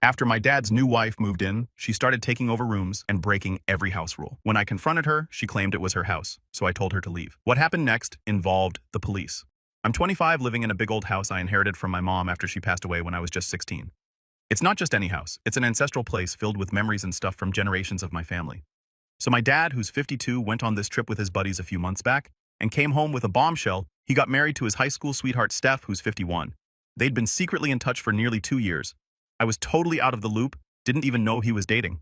After my dad's new wife moved in, she started taking over rooms and breaking every house rule. When I confronted her, she claimed it was her house, so I told her to leave. What happened next involved the police. I'm 25, living in a big old house I inherited from my mom after she passed away when I was just 16. It's not just any house, it's an ancestral place filled with memories and stuff from generations of my family. So my dad, who's 52, went on this trip with his buddies a few months back and came home with a bombshell. He got married to his high school sweetheart Steph, who's 51. They'd been secretly in touch for nearly 2 years. I was totally out of the loop, didn't even know he was dating.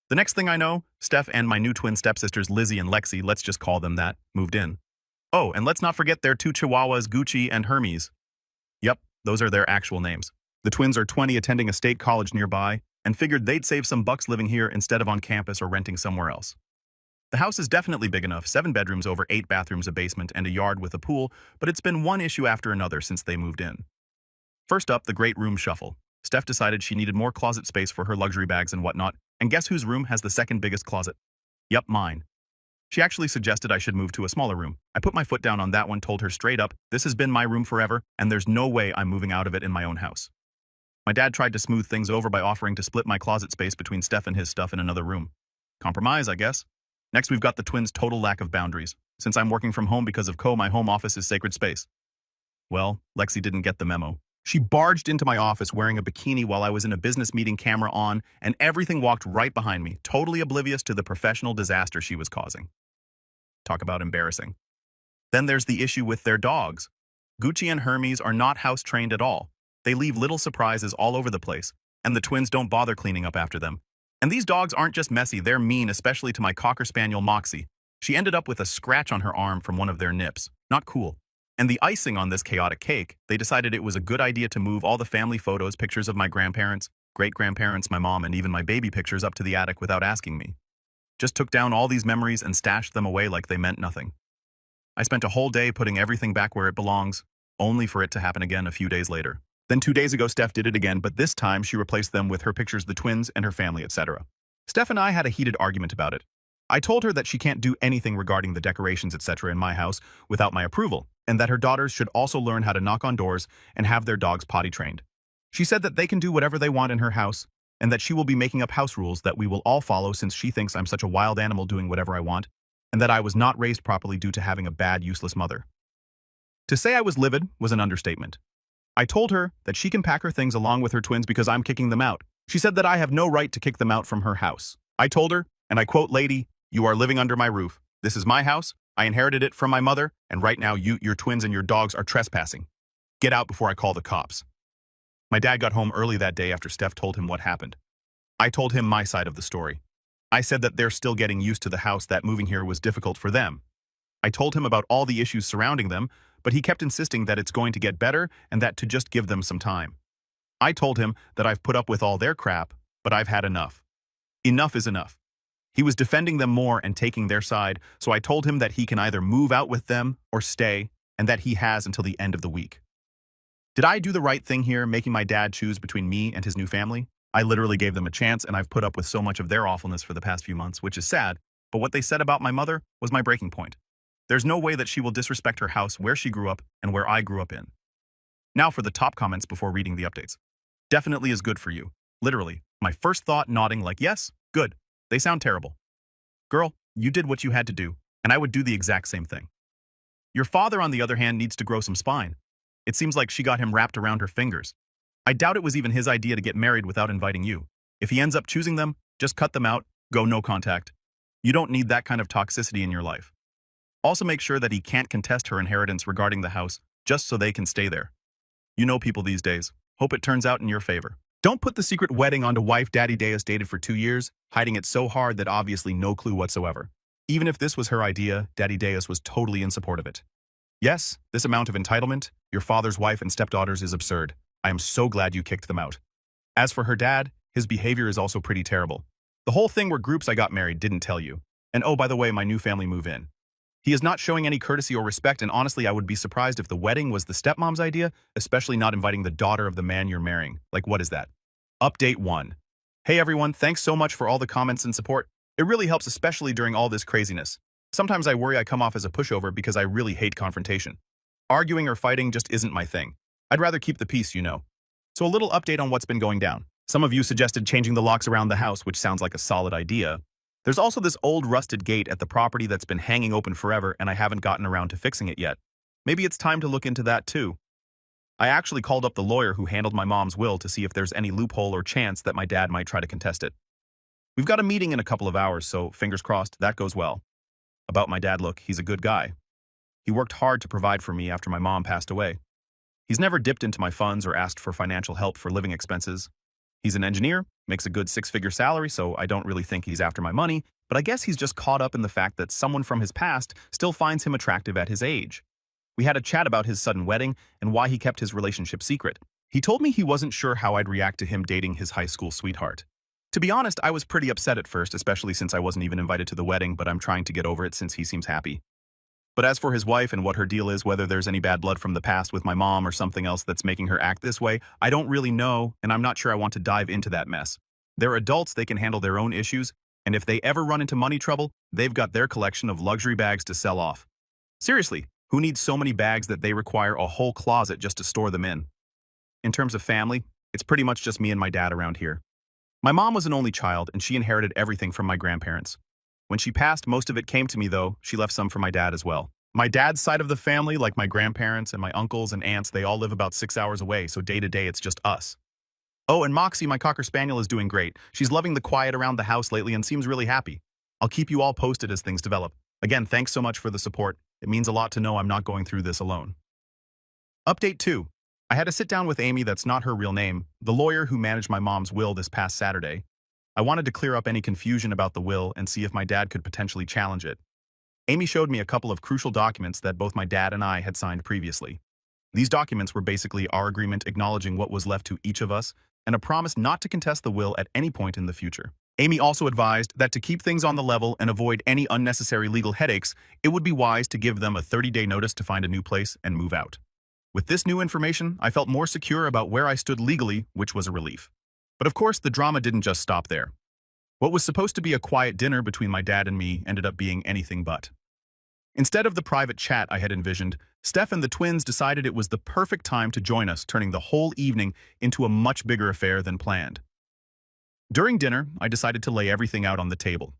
The next thing I know, Steph and my new twin stepsisters Lizzie and Lexi, let's just call them that, moved in. Oh, and let's not forget their two chihuahuas, Gucci and Hermes. Yep, those are their actual names. The twins are 20, attending a state college nearby, and figured they'd save some bucks living here instead of on campus or renting somewhere else. The house is definitely big enough, 7 bedrooms over 8 bathrooms, a basement, and a yard with a pool, but it's been one issue after another since they moved in. First up, the great room shuffle. Steph decided she needed more closet space for her luxury bags and whatnot, and guess whose room has the second biggest closet? Yup, mine. She actually suggested I should move to a smaller room. I put my foot down on that one, told her straight up, this has been my room forever, and there's no way I'm moving out of it in my own house. My dad tried to smooth things over by offering to split my closet space between Steph and his stuff in another room. Compromise, I guess. Next, we've got the twins' total lack of boundaries. Since I'm working from home because of my home office is sacred space. Well, Lexi didn't get the memo. She barged into my office wearing a bikini while I was in a business meeting, camera on, and everything walked right behind me, totally oblivious to the professional disaster she was causing. Talk about embarrassing. Then there's the issue with their dogs. Gucci and Hermes are not house-trained at all. They leave little surprises all over the place, and the twins don't bother cleaning up after them. And these dogs aren't just messy, they're mean, especially to my Cocker Spaniel Moxie. She ended up with a scratch on her arm from one of their nips. Not cool. And the icing on this chaotic cake, they decided it was a good idea to move all the family photos, pictures of my grandparents, great-grandparents, my mom, and even my baby pictures up to the attic without asking me. Just took down all these memories and stashed them away like they meant nothing. I spent a whole day putting everything back where it belongs, only for it to happen again a few days later. Then 2 days ago, Steph did it again, but this time she replaced them with her pictures of the twins and her family, etc. Steph and I had a heated argument about it. I told her that she can't do anything regarding the decorations, etc. in my house without my approval, and that her daughters should also learn how to knock on doors and have their dogs potty trained. She said that they can do whatever they want in her house, and that she will be making up house rules that we will all follow since she thinks I'm such a wild animal doing whatever I want, and that I was not raised properly due to having a bad, useless mother. To say I was livid was an understatement. I told her that she can pack her things along with her twins because I'm kicking them out. She said that I have no right to kick them out from her house. I told her, and I quote, "Lady, you are living under my roof. This is my house. I inherited it from my mother, and right now your twins and your dogs are trespassing. Get out before I call the cops." My dad got home early that day after Steph told him what happened. I told him my side of the story. I said that they're still getting used to the house, that moving here was difficult for them. I told him about all the issues surrounding them, but he kept insisting that it's going to get better and that to just give them some time. I told him that I've put up with all their crap, but I've had enough. Enough is enough. He was defending them more and taking their side, so I told him that he can either move out with them or stay, and that he has until the end of the week. Did I do the right thing here, making my dad choose between me and his new family? I literally gave them a chance, and I've put up with so much of their awfulness for the past few months, which is sad, but what they said about my mother was my breaking point. There's no way that she will disrespect her house where she grew up and where I grew up in. Now for the top comments before reading the updates. Definitely is good for you. Literally, my first thought nodding like yes, good. They sound terrible. Girl, you did what you had to do, and I would do the exact same thing. Your father, on the other hand, needs to grow some spine. It seems like she got him wrapped around her fingers. I doubt it was even his idea to get married without inviting you. If he ends up choosing them, just cut them out, go no contact. You don't need that kind of toxicity in your life. Also make sure that he can't contest her inheritance regarding the house, just so they can stay there. You know people these days. Hope it turns out in your favor. Don't put the secret wedding onto wife Daddy Deus dated for 2 years, hiding it so hard that obviously no clue whatsoever. Even if this was her idea, Daddy Deus was totally in support of it. Yes, this amount of entitlement, your father's wife and stepdaughters, is absurd. I am so glad you kicked them out. As for her dad, his behavior is also pretty terrible. The whole thing where groups I got married didn't tell you. And oh, by the way, my new family move in. He is not showing any courtesy or respect, and honestly, I would be surprised if the wedding was the stepmom's idea, especially not inviting the daughter of the man you're marrying. Like, what is that? Update 1. Hey everyone, thanks so much for all the comments and support. It really helps, especially during all this craziness. Sometimes I worry I come off as a pushover because I really hate confrontation. Arguing or fighting just isn't my thing. I'd rather keep the peace, you know. So a little update on what's been going down. Some of you suggested changing the locks around the house, which sounds like a solid idea. There's also this old rusted gate at the property that's been hanging open forever and I haven't gotten around to fixing it yet. Maybe it's time to look into that too. I actually called up the lawyer who handled my mom's will to see if there's any loophole or chance that my dad might try to contest it. We've got a meeting in a couple of hours, so fingers crossed that goes well. About my dad, look, he's a good guy. He worked hard to provide for me after my mom passed away. He's never dipped into my funds or asked for financial help for living expenses. He's an engineer, makes a good six-figure salary, so I don't really think he's after my money, but I guess he's just caught up in the fact that someone from his past still finds him attractive at his age. We had a chat about his sudden wedding and why he kept his relationship secret. He told me he wasn't sure how I'd react to him dating his high school sweetheart. To be honest, I was pretty upset at first, especially since I wasn't even invited to the wedding, but I'm trying to get over it since he seems happy. But as for his wife and what her deal is, whether there's any bad blood from the past with my mom or something else that's making her act this way, I don't really know, and I'm not sure I want to dive into that mess. They're adults, they can handle their own issues, and if they ever run into money trouble, they've got their collection of luxury bags to sell off. Seriously, who needs so many bags that they require a whole closet just to store them in? In terms of family, it's pretty much just me and my dad around here. My mom was an only child, and she inherited everything from my grandparents. When she passed, most of it came to me, though. She left some for my dad as well. My dad's side of the family, like my grandparents and my uncles and aunts, they all live about 6 hours away, so day to day it's just us. Oh, and Moxie, my Cocker Spaniel, is doing great. She's loving the quiet around the house lately and seems really happy. I'll keep you all posted as things develop. Again, thanks so much for the support. It means a lot to know I'm not going through this alone. Update 2. I had a sit down with Amy, that's not her real name, the lawyer who managed my mom's will this past Saturday. I wanted to clear up any confusion about the will and see if my dad could potentially challenge it. Amy showed me a couple of crucial documents that both my dad and I had signed previously. These documents were basically our agreement acknowledging what was left to each of us and a promise not to contest the will at any point in the future. Amy also advised that to keep things on the level and avoid any unnecessary legal headaches, it would be wise to give them a 30-day notice to find a new place and move out. With this new information, I felt more secure about where I stood legally, which was a relief. But of course, the drama didn't just stop there. What was supposed to be a quiet dinner between my dad and me ended up being anything but. Instead of the private chat I had envisioned, Steph and the twins decided it was the perfect time to join us, turning the whole evening into a much bigger affair than planned. During dinner, I decided to lay everything out on the table.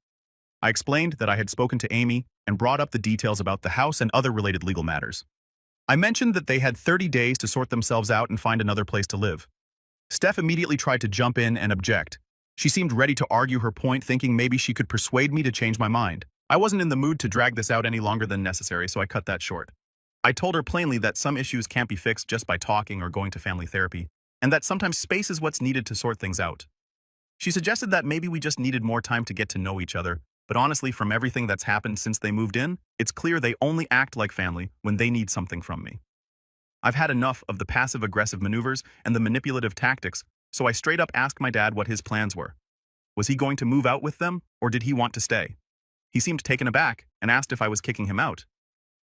I explained that I had spoken to Amy and brought up the details about the house and other related legal matters. I mentioned that they had 30 days to sort themselves out and find another place to live. Steph immediately tried to jump in and object. She seemed ready to argue her point, thinking maybe she could persuade me to change my mind. I wasn't in the mood to drag this out any longer than necessary, so I cut that short. I told her plainly that some issues can't be fixed just by talking or going to family therapy, and that sometimes space is what's needed to sort things out. She suggested that maybe we just needed more time to get to know each other, but honestly, from everything that's happened since they moved in, it's clear they only act like family when they need something from me. I've had enough of the passive-aggressive maneuvers and the manipulative tactics, so I straight up asked my dad what his plans were. Was he going to move out with them, or did he want to stay? He seemed taken aback and asked if I was kicking him out.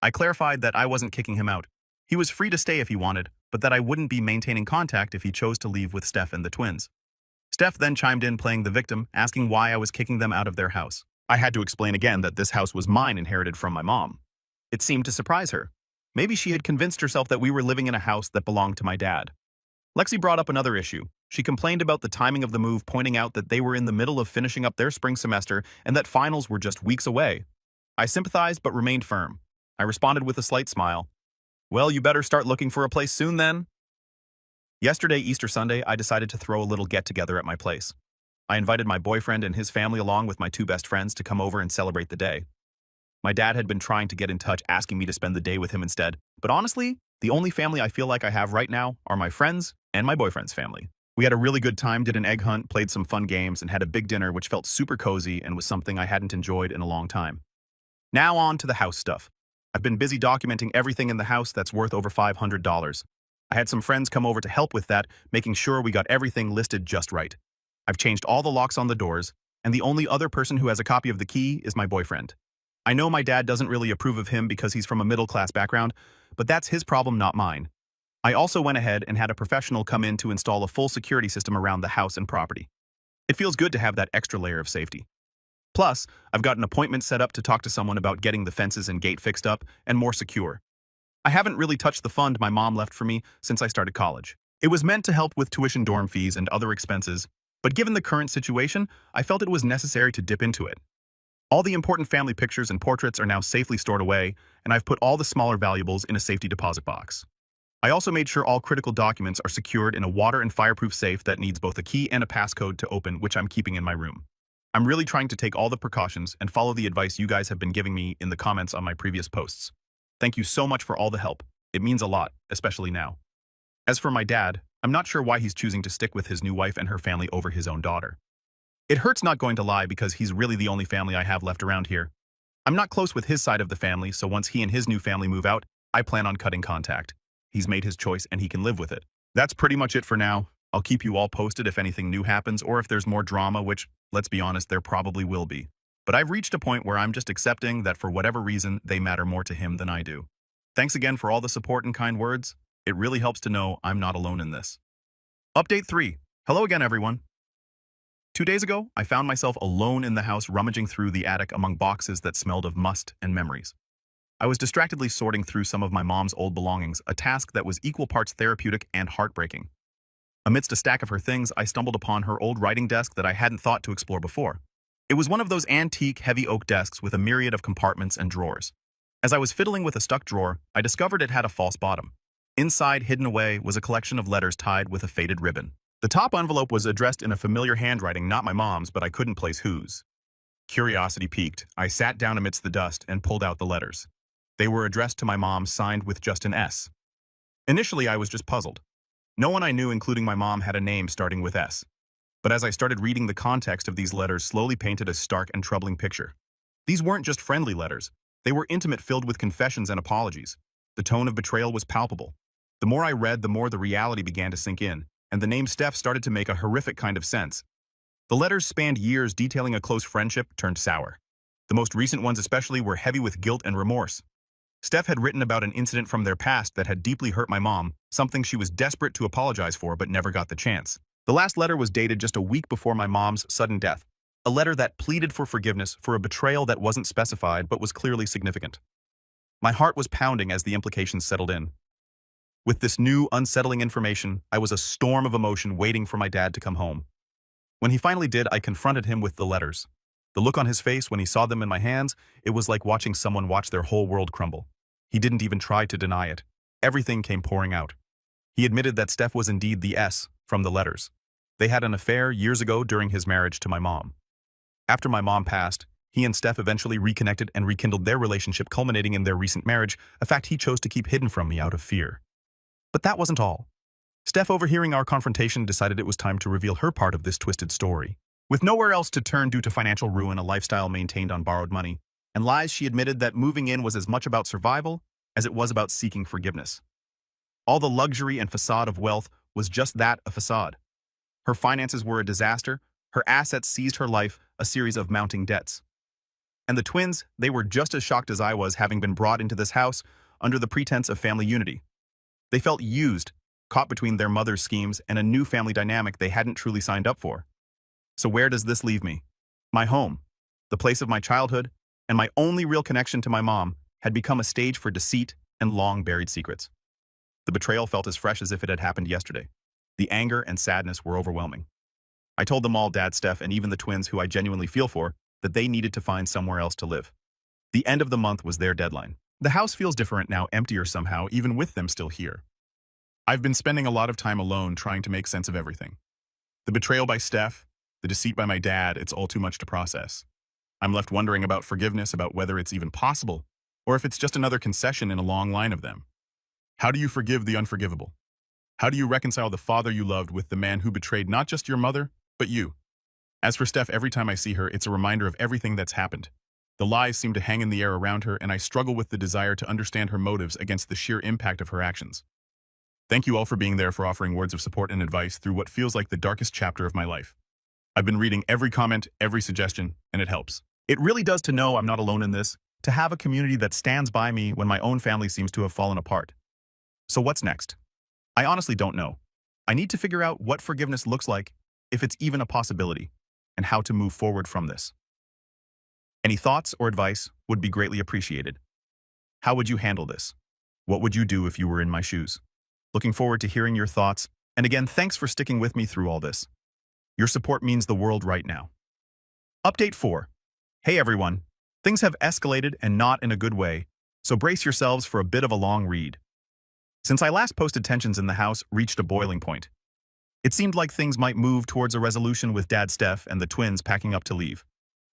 I clarified that I wasn't kicking him out. He was free to stay if he wanted, but that I wouldn't be maintaining contact if he chose to leave with Steph and the twins. Steph then chimed in, playing the victim, asking why I was kicking them out of their house. I had to explain again that this house was mine, inherited from my mom. It seemed to surprise her. Maybe she had convinced herself that we were living in a house that belonged to my dad. Lexi brought up another issue. She complained about the timing of the move, pointing out that they were in the middle of finishing up their spring semester and that finals were just weeks away. I sympathized but remained firm. I responded with a slight smile. Well, you better start looking for a place soon then. Yesterday, Easter Sunday, I decided to throw a little get-together at my place. I invited my boyfriend and his family along with my two best friends to come over and celebrate the day. My dad had been trying to get in touch, asking me to spend the day with him instead, but honestly, the only family I feel like I have right now are my friends and my boyfriend's family. We had a really good time, did an egg hunt, played some fun games, and had a big dinner which felt super cozy and was something I hadn't enjoyed in a long time. Now on to the house stuff. I've been busy documenting everything in the house that's worth over $500. I had some friends come over to help with that, making sure we got everything listed just right. I've changed all the locks on the doors, and the only other person who has a copy of the key is my boyfriend. I know my dad doesn't really approve of him because he's from a middle-class background, but that's his problem, not mine. I also went ahead and had a professional come in to install a full security system around the house and property. It feels good to have that extra layer of safety. Plus, I've got an appointment set up to talk to someone about getting the fences and gate fixed up and more secure. I haven't really touched the fund my mom left for me since I started college. It was meant to help with tuition, dorm fees, and other expenses, but given the current situation, I felt it was necessary to dip into it. All the important family pictures and portraits are now safely stored away, and I've put all the smaller valuables in a safety deposit box. I also made sure all critical documents are secured in a water and fireproof safe that needs both a key and a passcode to open, which I'm keeping in my room. I'm really trying to take all the precautions and follow the advice you guys have been giving me in the comments on my previous posts. Thank you so much for all the help. It means a lot, especially now. As for my dad, I'm not sure why he's choosing to stick with his new wife and her family over his own daughter. It hurts not going to lie because he's really the only family I have left around here. I'm not close with his side of the family, so once he and his new family move out, I plan on cutting contact. He's made his choice and he can live with it. That's pretty much it for now. I'll keep you all posted if anything new happens or if there's more drama, which, let's be honest, there probably will be. But I've reached a point where I'm just accepting that for whatever reason, they matter more to him than I do. Thanks again for all the support and kind words. It really helps to know I'm not alone in this. Update 3. Hello again, everyone. 2 days ago, I found myself alone in the house rummaging through the attic among boxes that smelled of must and memories. I was distractedly sorting through some of my mom's old belongings, a task that was equal parts therapeutic and heartbreaking. Amidst a stack of her things, I stumbled upon her old writing desk that I hadn't thought to explore before. It was one of those antique, heavy oak desks with a myriad of compartments and drawers. As I was fiddling with a stuck drawer, I discovered it had a false bottom. Inside, hidden away, was a collection of letters tied with a faded ribbon. The top envelope was addressed in a familiar handwriting, not my mom's, but I couldn't place whose. Curiosity piqued. I sat down amidst the dust and pulled out the letters. They were addressed to my mom, signed with just an S. Initially, I was just puzzled. No one I knew, including my mom, had a name starting with S. But as I started reading, the context of these letters slowly painted a stark and troubling picture. These weren't just friendly letters. They were intimate, filled with confessions and apologies. The tone of betrayal was palpable. The more I read, the more the reality began to sink in, and the name Steph started to make a horrific kind of sense. The letters spanned years, detailing a close friendship turned sour. The most recent ones especially were heavy with guilt and remorse. Steph had written about an incident from their past that had deeply hurt my mom, something she was desperate to apologize for but never got the chance. The last letter was dated just a week before my mom's sudden death, a letter that pleaded for forgiveness for a betrayal that wasn't specified but was clearly significant. My heart was pounding as the implications settled in. With this new, unsettling information, I was a storm of emotion waiting for my dad to come home. When he finally did, I confronted him with the letters. The look on his face when he saw them in my hands, it was like watching someone watch their whole world crumble. He didn't even try to deny it. Everything came pouring out. He admitted that Steph was indeed the S from the letters. They had an affair years ago during his marriage to my mom. After my mom passed, he and Steph eventually reconnected and rekindled their relationship, culminating in their recent marriage, a fact he chose to keep hidden from me out of fear. But that wasn't all. Steph, overhearing our confrontation, decided it was time to reveal her part of this twisted story. With nowhere else to turn due to financial ruin, a lifestyle maintained on borrowed money, and lies, she admitted that moving in was as much about survival as it was about seeking forgiveness. All the luxury and facade of wealth was just that, a facade. Her finances were a disaster, her assets seized her life, a series of mounting debts. And the twins, they were just as shocked as I was, having been brought into this house under the pretense of family unity. They felt used, caught between their mother's schemes and a new family dynamic they hadn't truly signed up for. So where does this leave me? My home, the place of my childhood, and my only real connection to my mom, had become a stage for deceit and long-buried secrets. The betrayal felt as fresh as if it had happened yesterday. The anger and sadness were overwhelming. I told them all, Dad, Steph, and even the twins, who I genuinely feel for, that they needed to find somewhere else to live. The end of the month was their deadline. The house feels different now, emptier somehow, even with them still here. I've been spending a lot of time alone trying to make sense of everything. The betrayal by Steph, the deceit by my dad, it's all too much to process. I'm left wondering about forgiveness, about whether it's even possible, or if it's just another concession in a long line of them. How do you forgive the unforgivable? How do you reconcile the father you loved with the man who betrayed not just your mother, but you? As for Steph, every time I see her, it's a reminder of everything that's happened. The lies seem to hang in the air around her, and I struggle with the desire to understand her motives against the sheer impact of her actions. Thank you all for being there, for offering words of support and advice through what feels like the darkest chapter of my life. I've been reading every comment, every suggestion, and it helps. It really does to know I'm not alone in this, to have a community that stands by me when my own family seems to have fallen apart. So what's next? I honestly don't know. I need to figure out what forgiveness looks like, if it's even a possibility, and how to move forward from this. Any thoughts or advice would be greatly appreciated. How would you handle this? What would you do if you were in my shoes? Looking forward to hearing your thoughts And again, thanks for sticking with me through all this. Your support means the world right now. Update 4. Hey everyone. Things have escalated and not in a good way, so brace yourselves for a bit of a long read. Since I last posted, tensions in the house reached a boiling point. It seemed like things might move towards a resolution with Dad Steph and the twins packing up to leave.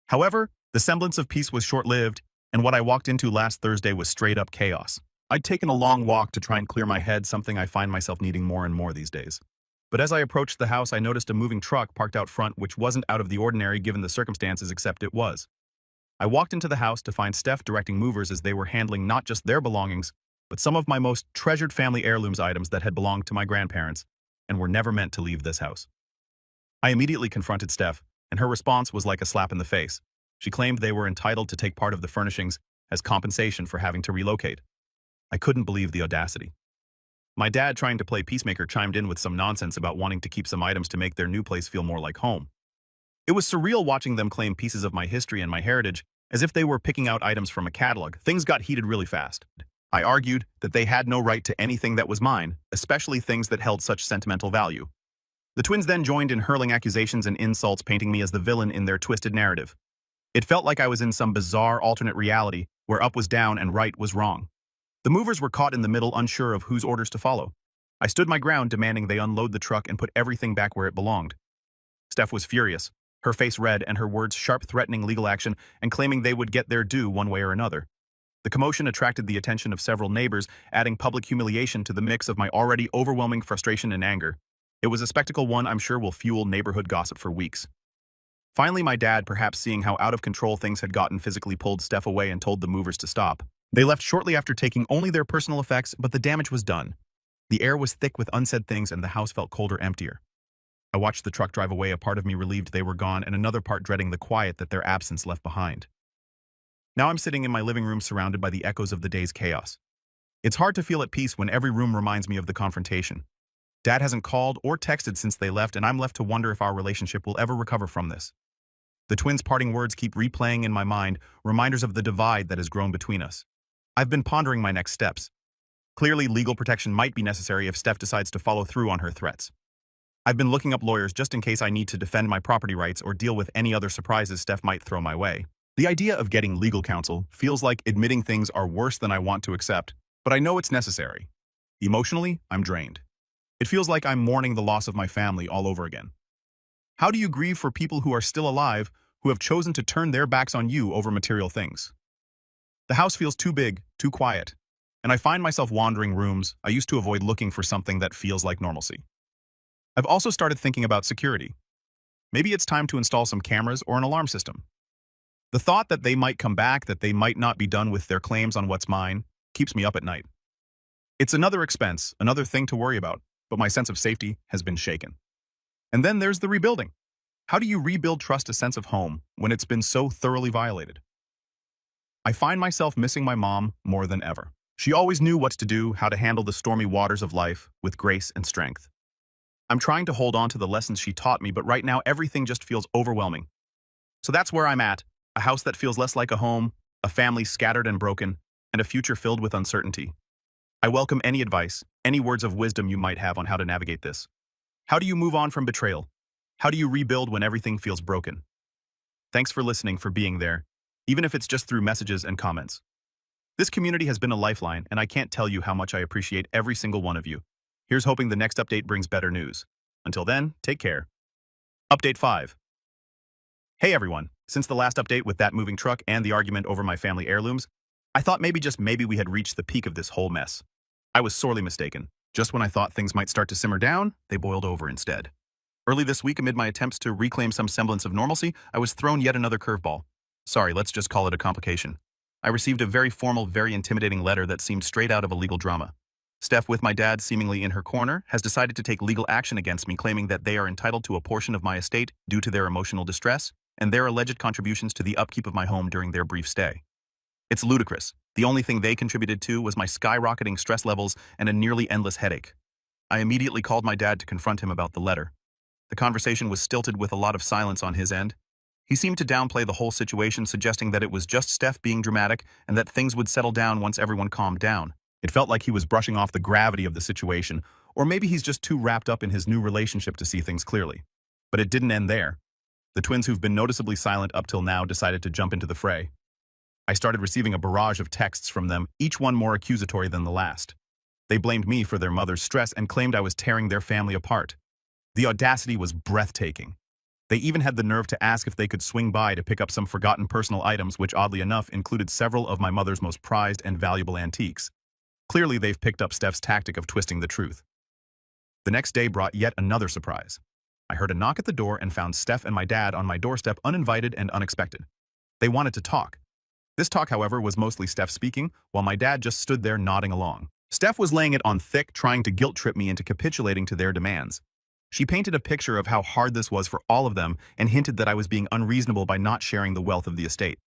However, the semblance of peace was short-lived, and what I walked into last Thursday was straight-up chaos. I'd taken a long walk to try and clear my head, something I find myself needing more and more these days. But as I approached the house, I noticed a moving truck parked out front, which wasn't out of the ordinary given the circumstances, except it was. I walked into the house to find Steph directing movers as they were handling not just their belongings, but some of my most treasured family heirlooms, items that had belonged to my grandparents and were never meant to leave this house. I immediately confronted Steph, and her response was like a slap in the face. She claimed they were entitled to take part of the furnishings as compensation for having to relocate. I couldn't believe the audacity. My dad, trying to play peacemaker, chimed in with some nonsense about wanting to keep some items to make their new place feel more like home. It was surreal watching them claim pieces of my history and my heritage as if they were picking out items from a catalog. Things got heated really fast. I argued that they had no right to anything that was mine, especially things that held such sentimental value. The twins then joined in hurling accusations and insults, painting me as the villain in their twisted narrative. It felt like I was in some bizarre alternate reality where up was down and right was wrong. The movers were caught in the middle, unsure of whose orders to follow. I stood my ground, demanding they unload the truck and put everything back where it belonged. Steph was furious, her face red and her words sharp, threatening legal action and claiming they would get their due one way or another. The commotion attracted the attention of several neighbors, adding public humiliation to the mix of my already overwhelming frustration and anger. It was a spectacle one I'm sure will fuel neighborhood gossip for weeks. Finally, my dad, perhaps seeing how out of control things had gotten, physically pulled Steph away and told the movers to stop. They left shortly after, taking only their personal effects, but the damage was done. The air was thick with unsaid things and the house felt colder, emptier. I watched the truck drive away, a part of me relieved they were gone and another part dreading the quiet that their absence left behind. Now I'm sitting in my living room surrounded by the echoes of the day's chaos. It's hard to feel at peace when every room reminds me of the confrontation. Dad hasn't called or texted since they left, and I'm left to wonder if our relationship will ever recover from this. The twins' parting words keep replaying in my mind, reminders of the divide that has grown between us. I've been pondering my next steps. Clearly, legal protection might be necessary if Steph decides to follow through on her threats. I've been looking up lawyers just in case I need to defend my property rights or deal with any other surprises Steph might throw my way. The idea of getting legal counsel feels like admitting things are worse than I want to accept, but I know it's necessary. Emotionally, I'm drained. It feels like I'm mourning the loss of my family all over again. How do you grieve for people who are still alive, who have chosen to turn their backs on you over material things? The house feels too big, too quiet, and I find myself wandering rooms I used to avoid, looking for something that feels like normalcy. I've also started thinking about security. Maybe it's time to install some cameras or an alarm system. The thought that they might come back, that they might not be done with their claims on what's mine, keeps me up at night. It's another expense, another thing to worry about, but my sense of safety has been shaken. And then there's the rebuilding. How do you rebuild trust, a sense of home, when it's been so thoroughly violated? I find myself missing my mom more than ever. She always knew what to do, how to handle the stormy waters of life with grace and strength. I'm trying to hold on to the lessons she taught me, but right now everything just feels overwhelming. So that's where I'm at, a house that feels less like a home, a family scattered and broken, and a future filled with uncertainty. I welcome any advice, any words of wisdom you might have on how to navigate this. How do you move on from betrayal? How do you rebuild when everything feels broken? Thanks for listening, for being there, even if it's just through messages and comments. This community has been a lifeline, and I can't tell you how much I appreciate every single one of you. Here's hoping the next update brings better news. Until then, take care. Update 5. Hey everyone, since the last update with that moving truck and the argument over my family heirlooms, I thought maybe, just maybe, we had reached the peak of this whole mess. I was sorely mistaken. Just when I thought things might start to simmer down, they boiled over instead. Early this week, amid my attempts to reclaim some semblance of normalcy, I was thrown yet another curveball. Sorry, let's just call it a complication. I received a very formal, very intimidating letter that seemed straight out of a legal drama. Steph, with my dad seemingly in her corner, has decided to take legal action against me, claiming that they are entitled to a portion of my estate due to their emotional distress and their alleged contributions to the upkeep of my home during their brief stay. It's ludicrous. The only thing they contributed to was my skyrocketing stress levels and a nearly endless headache. I immediately called my dad to confront him about the letter. The conversation was stilted, with a lot of silence on his end. He seemed to downplay the whole situation, suggesting that it was just Steph being dramatic and that things would settle down once everyone calmed down. It felt like he was brushing off the gravity of the situation, Or maybe he's just too wrapped up in his new relationship to see things clearly. But it didn't end there. The twins who've been noticeably silent up till now decided to jump into the fray. I started receiving a barrage of texts from them, each one more accusatory than the last. They blamed me for their mother's stress and claimed I was tearing their family apart. The audacity was breathtaking. They even had the nerve to ask if they could swing by to pick up some forgotten personal items, which oddly enough included several of my mother's most prized and valuable antiques. Clearly, they've picked up Steph's tactic of twisting the truth. The next day brought yet another surprise. I heard a knock at the door and found Steph and my dad on my doorstep, uninvited and unexpected. They wanted to talk. This talk, however, was mostly Steph speaking, while my dad just stood there nodding along. Steph was laying it on thick, trying to guilt-trip me into capitulating to their demands. She painted a picture of how hard this was for all of them and hinted that I was being unreasonable by not sharing the wealth of the estate.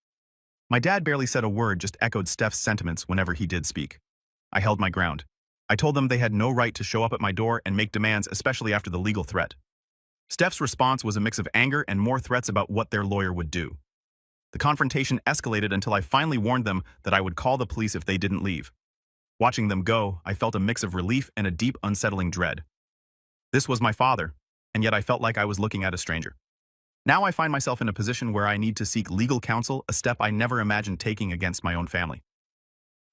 My dad barely said a word, just echoed Steph's sentiments whenever he did speak. I held my ground. I told them they had no right to show up at my door and make demands, especially after the legal threat. Steph's response was a mix of anger and more threats about what their lawyer would do. The confrontation escalated until I finally warned them that I would call the police if they didn't leave. Watching them go, I felt a mix of relief and a deep, unsettling dread. This was my father, and yet I felt like I was looking at a stranger. Now I find myself in a position where I need to seek legal counsel, a step I never imagined taking against my own family.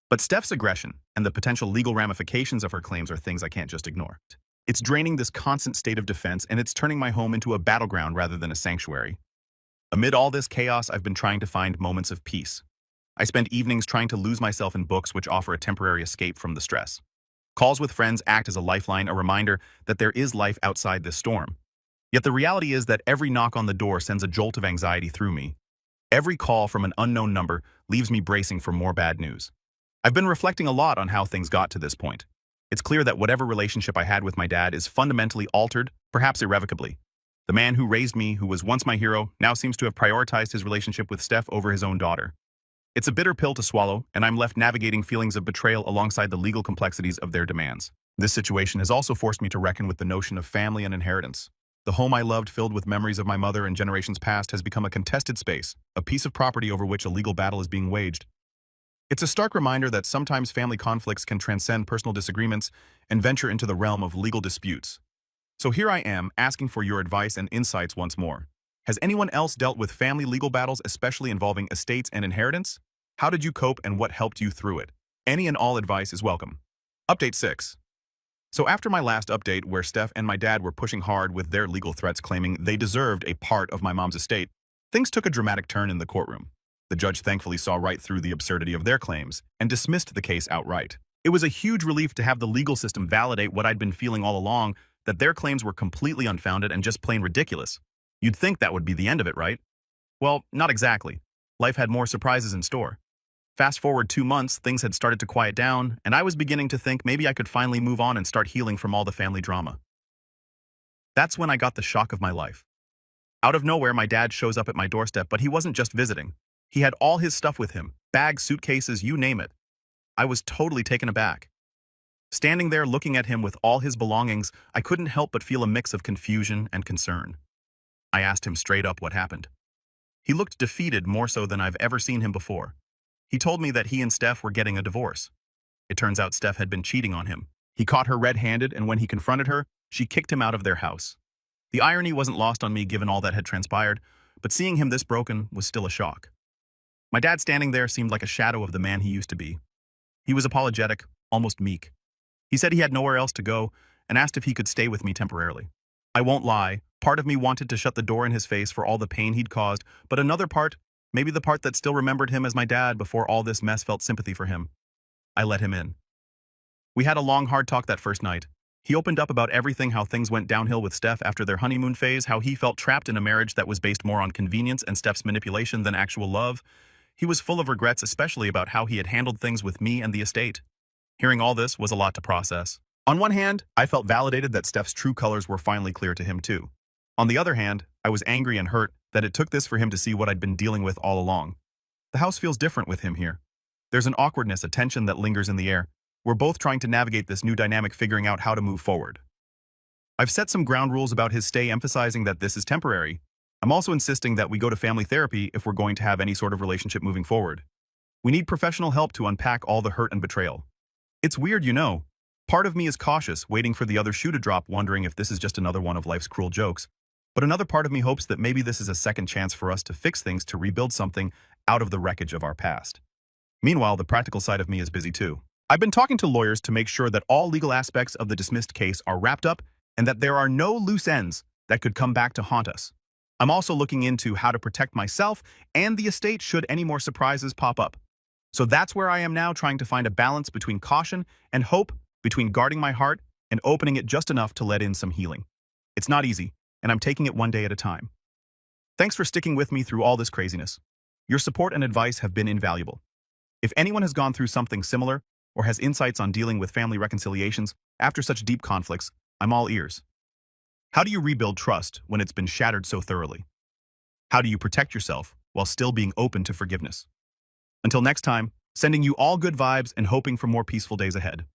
But Steph's aggression and the potential legal ramifications of her claims are things I can't just ignore. It's draining this constant state of defense, and it's turning my home into a battleground rather than a sanctuary. Amid all this chaos, I've been trying to find moments of peace. I spend evenings trying to lose myself in books which offer a temporary escape from the stress. Calls with friends act as a lifeline, a reminder that there is life outside this storm. Yet the reality is that every knock on the door sends a jolt of anxiety through me. Every call from an unknown number leaves me bracing for more bad news. I've been reflecting a lot on how things got to this point. It's clear that whatever relationship I had with my dad is fundamentally altered, perhaps irrevocably. The man who raised me, who was once my hero, now seems to have prioritized his relationship with Steph over his own daughter. It's a bitter pill to swallow, and I'm left navigating feelings of betrayal alongside the legal complexities of their demands. This situation has also forced me to reckon with the notion of family and inheritance. The home I loved, filled with memories of my mother and generations past, has become a contested space, a piece of property over which a legal battle is being waged. It's a stark reminder that sometimes family conflicts can transcend personal disagreements and venture into the realm of legal disputes. So here I am, asking for your advice and insights once more. Has anyone else dealt with family legal battles, especially involving estates and inheritance? How did you cope and what helped you through it? Any and all advice is welcome. Update 6. So after my last update, where Steph and my dad were pushing hard with their legal threats claiming they deserved a part of my mom's estate, things took a dramatic turn in the courtroom. The judge thankfully saw right through the absurdity of their claims and dismissed the case outright. It was a huge relief to have the legal system validate what I'd been feeling all along, that their claims were completely unfounded and just plain ridiculous. You'd think that would be the end of it, right? Well, not exactly. Life had more surprises in store. Fast forward 2 months, things had started to quiet down, and I was beginning to think maybe I could finally move on and start healing from all the family drama. That's when I got the shock of my life. Out of nowhere, my dad shows up at my doorstep, but he wasn't just visiting. He had all his stuff with him, bags, suitcases, you name it. I was totally taken aback. Standing there looking at him with all his belongings, I couldn't help but feel a mix of confusion and concern. I asked him straight up what happened. He looked defeated, more so than I've ever seen him before. He told me that he and Steph were getting a divorce. It turns out Steph had been cheating on him. He caught her red-handed, and when he confronted her, she kicked him out of their house. The irony wasn't lost on me given all that had transpired, but seeing him this broken was still a shock. My dad standing there seemed like a shadow of the man he used to be. He was apologetic, almost meek. He said he had nowhere else to go and asked if he could stay with me temporarily. I won't lie, part of me wanted to shut the door in his face for all the pain he'd caused, but another part, maybe the part that still remembered him as my dad before all this mess, felt sympathy for him. I let him in. We had a long, hard talk that first night. He opened up about everything, how things went downhill with Steph after their honeymoon phase, how he felt trapped in a marriage that was based more on convenience and Steph's manipulation than actual love. He was full of regrets, especially about how he had handled things with me and the estate. Hearing all this was a lot to process. On one hand, I felt validated that Steph's true colors were finally clear to him too. On the other hand, I was angry and hurt that it took this for him to see what I'd been dealing with all along. The house feels different with him here. There's an awkwardness, a tension that lingers in the air. We're both trying to navigate this new dynamic, figuring out how to move forward. I've set some ground rules about his stay, emphasizing that this is temporary. I'm also insisting that we go to family therapy if we're going to have any sort of relationship moving forward. We need professional help to unpack all the hurt and betrayal. It's weird, you know. Part of me is cautious, waiting for the other shoe to drop, wondering if this is just another one of life's cruel jokes. But another part of me hopes that maybe this is a second chance for us to fix things, to rebuild something out of the wreckage of our past. Meanwhile, the practical side of me is busy too. I've been talking to lawyers to make sure that all legal aspects of the dismissed case are wrapped up and that there are no loose ends that could come back to haunt us. I'm also looking into how to protect myself and the estate should any more surprises pop up. So that's where I am now, trying to find a balance between caution and hope, between guarding my heart and opening it just enough to let in some healing. It's not easy, and I'm taking it one day at a time. Thanks for sticking with me through all this craziness. Your support and advice have been invaluable. If anyone has gone through something similar or has insights on dealing with family reconciliations after such deep conflicts, I'm all ears. How do you rebuild trust when it's been shattered so thoroughly? How do you protect yourself while still being open to forgiveness? Until next time, sending you all good vibes and hoping for more peaceful days ahead.